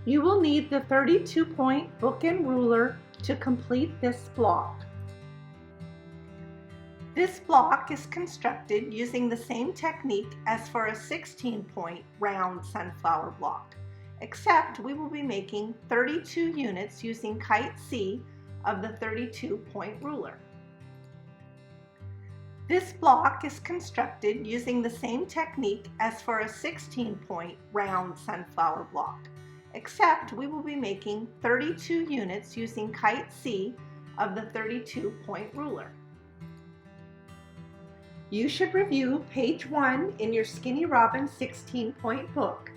You will need the 32-point book and ruler to complete this block. This block is constructed using the same technique as for a 16-point round sunflower block, except we will be making 32 units using kite C of the 32-point ruler. This block is constructed using the same technique as for a 16-point round sunflower block, except we will be making 32 units using kite C of the 32-point ruler. You should review page 1 in your Skinny Robin 16-point book.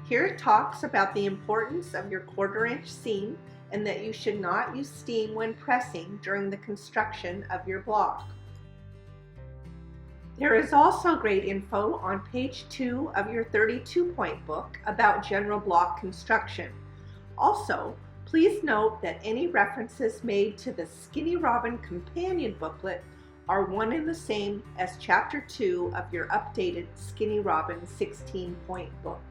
Here it talks about the importance of your 1/4 inch seam and that you should not use steam when pressing during the construction of your block. There is also great info on page 2 of your 32-point book about general block construction. Also, please note that any references made to the Skinny Robin companion booklet are one and the same as chapter 2 of your updated Skinny Robin 16-point book.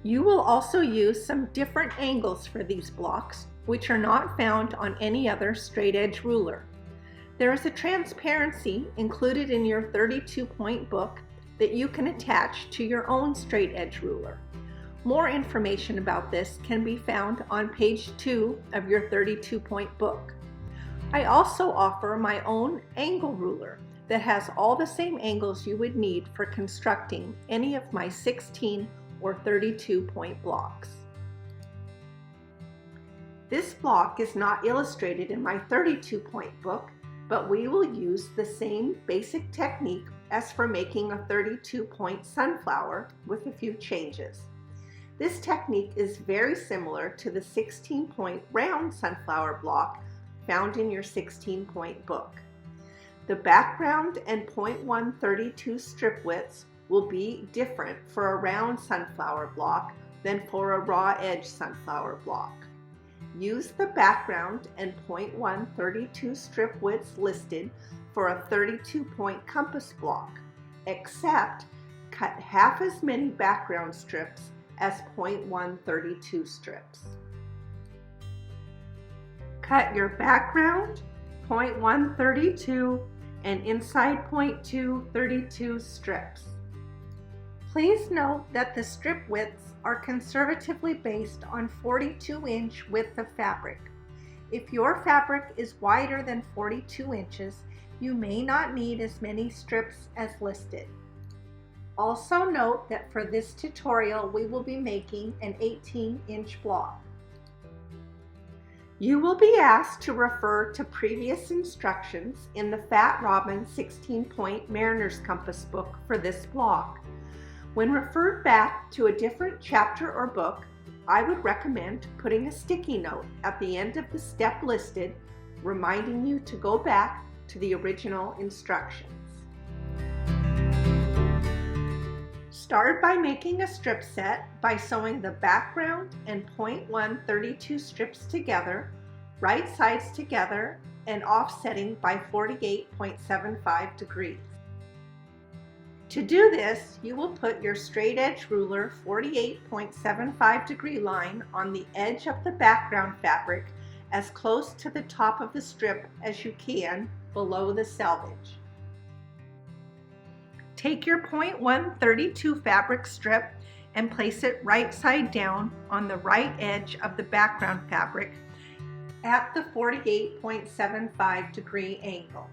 You will also use some different angles for these blocks, which are not found on any other straight edge ruler. There is a transparency included in your 32-point book that you can attach to your own straight edge ruler. More information about this can be found on page 2 of your 32-point book. I also offer my own angle ruler that has all the same angles you would need for constructing any of my 16 or 32-point blocks. This block is not illustrated in my 32-point book, but we will use the same basic technique as for making a 32-point sunflower with a few changes. This technique is very similar to the 16-point round sunflower block found in your 16-point book. The background and 0.1 32 strip widths will be different for a round sunflower block than for a raw edge sunflower block. Use the background and 0.1 32 strip widths listed for a 32-point compass block, except cut half as many background strips as 0.1 32 strips. Cut your background, 0.1 32, and inside 0.2 32 strips. Please note that the strip widths are conservatively based on 42-inch width of fabric. If your fabric is wider than 42 inches, you may not need as many strips as listed. Also note that for this tutorial we will be making an 18-inch block. You will be asked to refer to previous instructions in the Fat Robin 16-point Mariner's Compass book for this block. When referred back to a different chapter or book, I would recommend putting a sticky note at the end of the step listed, reminding you to go back to the original instructions. Start by making a strip set by sewing the background and 0.1 32 strips together, right sides together, and offsetting by 48.75 degrees. To do this, you will put your straight edge ruler 48.75 degree line on the edge of the background fabric as close to the top of the strip as you can below the selvage. Take your 0.1 32 fabric strip and place it right side down on the right edge of the background fabric at the 48.75 degree angle.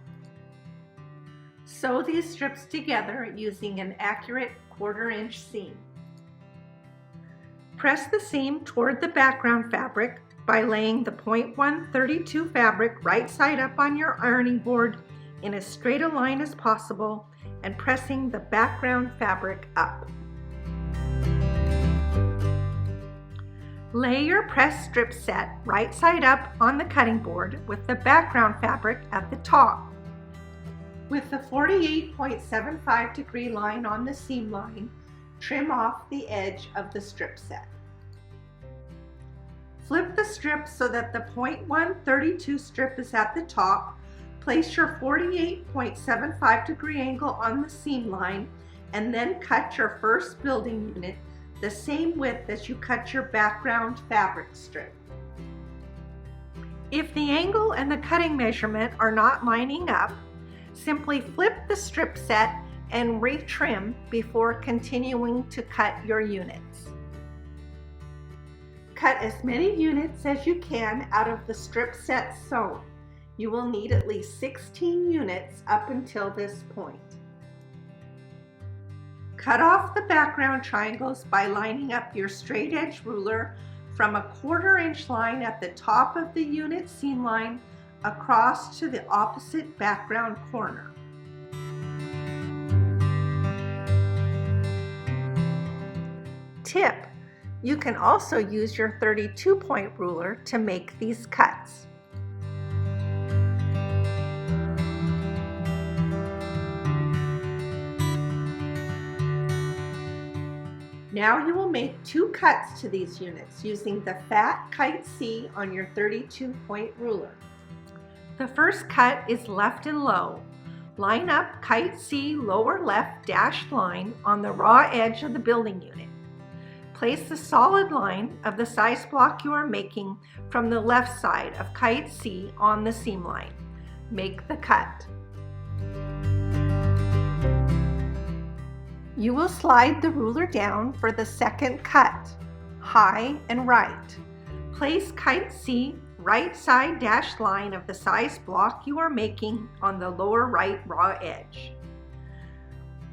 Sew these strips together using an accurate 1/4 inch seam. Press the seam toward the background fabric by laying the 0.1 32 fabric right side up on your ironing board in as straight a line as possible and pressing the background fabric up. Lay your pressed strip set right side up on the cutting board with the background fabric at the top. With the 48.75 degree line on the seam line, trim off the edge of the strip set. Flip the strip so that the 0.1 32 strip is at the top. Place your 48.75 degree angle on the seam line and then cut your first building unit the same width as you cut your background fabric strip. If the angle and the cutting measurement are not lining up, simply flip the strip set and retrim before continuing to cut your units. Cut as many units as you can out of the strip set sewn. You will need at least 16 units up until this point. Cut off the background triangles by lining up your straight edge ruler from a 1/4 inch line at the top of the unit seam line across to the opposite background corner. Tip: you can also use your 32-point ruler to make these cuts. Now you will make 2 cuts to these units using the fat kite C on your 32-point ruler. The first cut is left and low. Line up kite C lower left dashed line on the raw edge of the building unit. Place the solid line of the size block you are making from the left side of kite C on the seam line. Make the cut. You will slide the ruler down for the second cut, high and right. Place kite C right side dashed line of the size block you are making on the lower right raw edge.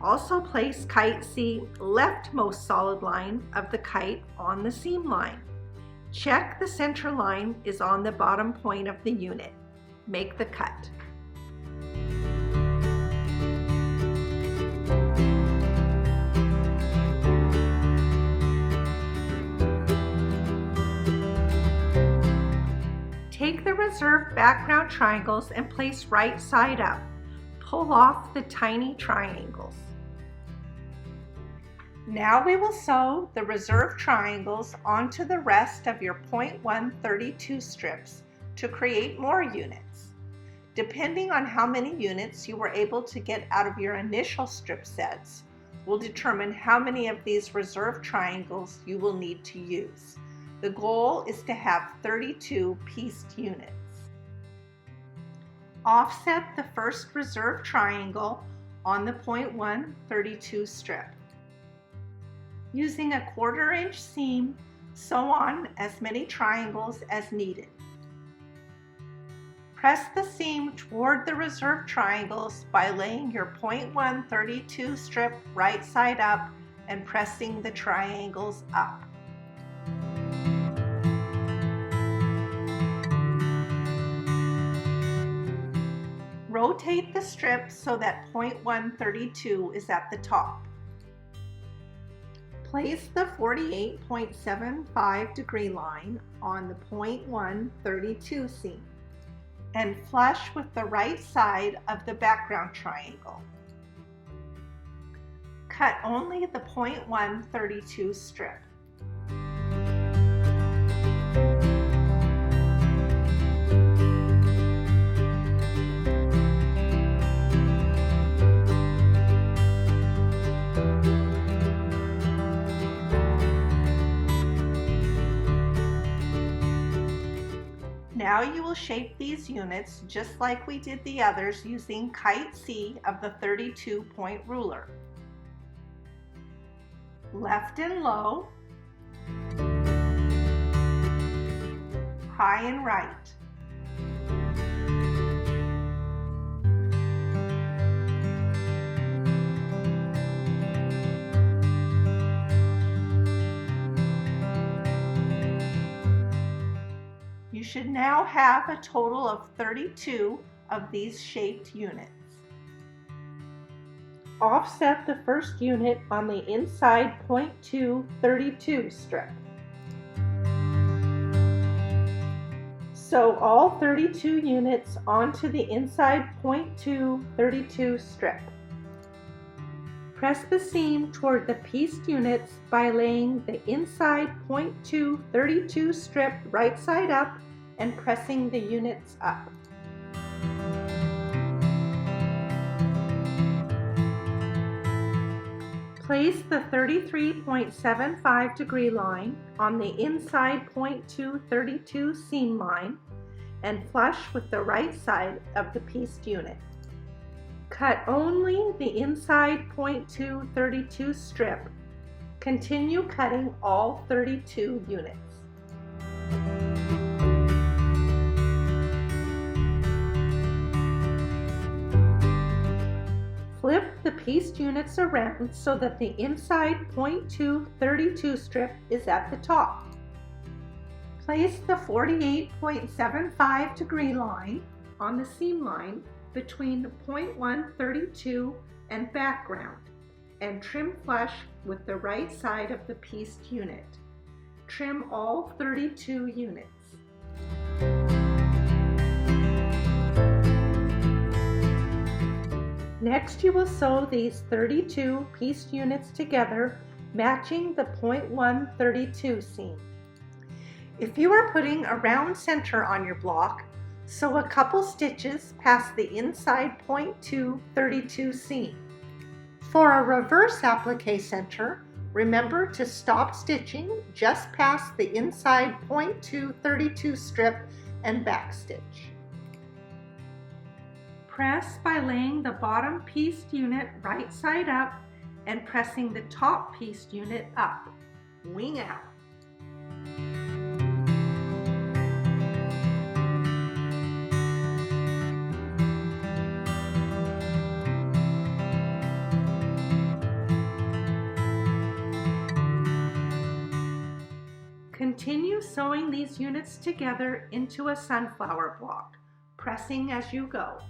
Also place kite C leftmost solid line of the kite on the seam line. Check the center line is on the bottom point of the unit. Make the cut. Take the reserved background triangles and place right side up. Pull off the tiny triangles. Now we will sew the reserved triangles onto the rest of your 0.1 32 strips to create more units. Depending on how many units you were able to get out of your initial strip sets will determine how many of these reserved triangles you will need to use. The goal is to have 32 pieced units. Offset the first reserved triangle on the 0.1 32 strip. Using a 1/4 inch seam, sew on as many triangles as needed. Press the seam toward the reserved triangles by laying your 0.1 32 strip right side up and pressing the triangles up. Rotate the strip so that 0.1 32 is at the top. Place the 48.75 degree line on the 0.1 32 seam and flush with the right side of the background triangle. Cut only the 0.1 32 strip. Now you will shape these units just like we did the others using kite C of the 32-point ruler. Left and low, high and right. You should now have a total of 32 of these shaped units. Offset the first unit on the inside 0.2 32 strip. Sew all 32 units onto the inside 0.2 32 strip. Press the seam toward the pieced units by laying the inside 0.2 32 strip right side up and pressing the units up. Place the 33.75 degree line on the inside .2 32 seam line and flush with the right side of the pieced unit. Cut only the inside .2 32 strip. Continue cutting all 32 units. Flip the pieced units around so that the inside .2 32 strip is at the top. Place the 48.75 degree line on the seam line between .1 32 and background and trim flush with the right side of the pieced unit. Trim all 32 units. Next, you will sew these 32 pieced units together, matching the .1 32 seam. If you are putting a round center on your block, sew a couple stitches past the inside .2 32 seam. For a reverse applique center, remember to stop stitching just past the inside .2 32 strip and backstitch. Press by laying the bottom pieced unit right side up and pressing the top pieced unit up. Wing out. Continue sewing these units together into a sunflower block, pressing as you go.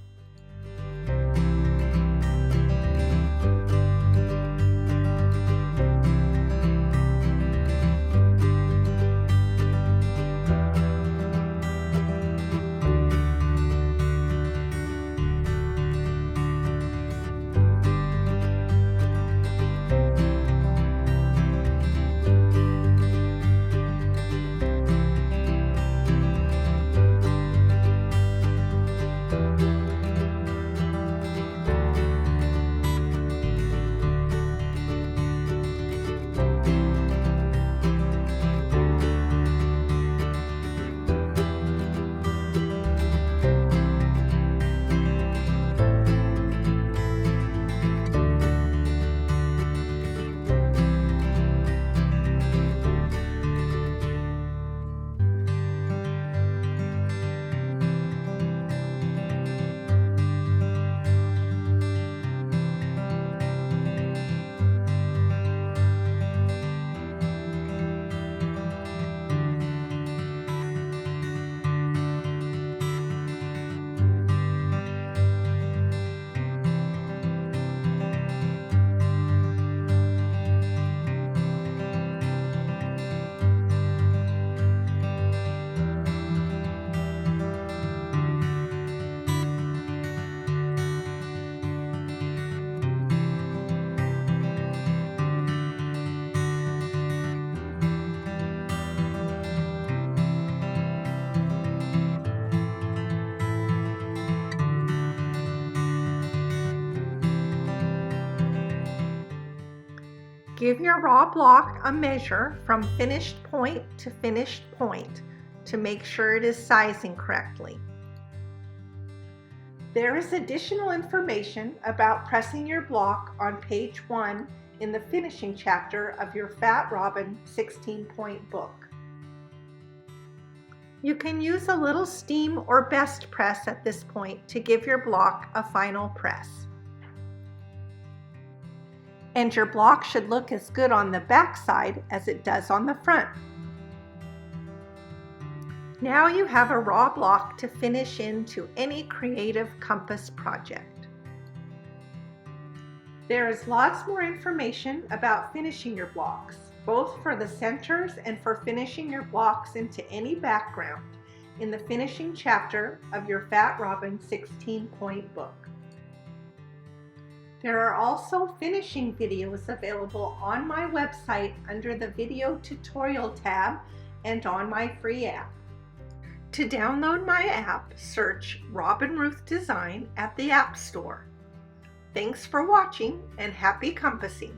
Give your raw block a measure from finished point to finished point to make sure it is sizing correctly. There is additional information about pressing your block on page 1 in the finishing chapter of your Fat Robin 16-point book. You can use a little steam or best press at this point to give your block a final press. And your block should look as good on the back side as it does on the front. Now you have a raw block to finish into any creative compass project. There is lots more information about finishing your blocks, both for the centers and for finishing your blocks into any background, in the finishing chapter of your Fat Robin 16-point book. There are also finishing videos available on my website under the Video Tutorial tab and on my free app. To download my app, search Robin Ruth Design at the App Store. Thanks for watching and happy compassing!